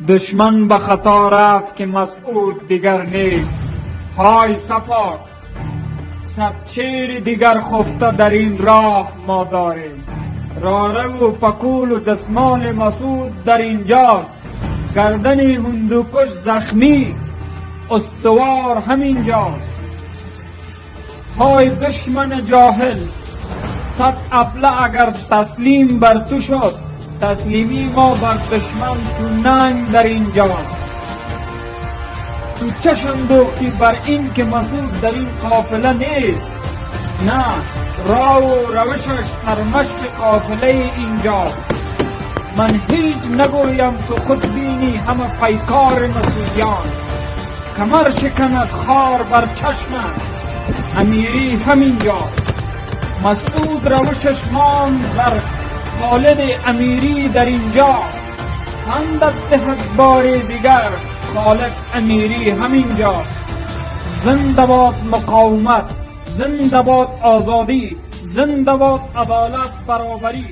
دشمن به خطا رفت که مسعود دیگر نیست. های صفا، صد شیر دیگر خفته در این راه ما داریم. راره و پکول و دستمال مسعود در اینجاست. گردن هندوکش زخمی استوار همینجاست. های دشمن جاهل، صد ابله اگر تسلیم بر تو شد، تسلیمی ما بر دشمن چون ننگ در اینجاست. تو چشم دوختی بر این که مسعود در این قافله نیست. نه، راه و روشش سرمشق قافله اینجاست. من هیچ نگویم تو خود بینی همه پیکار مسعودیان. کمر شکند خار بر چشمت، امیری همینجاست. مسعود روشش ماند بر خالد امیری در اینجا. خندت دهد بار دیگر خالد امیری همینجاست. زنده باد مقاومت، زنده باد آزادی، زنده باد عدالت برابری.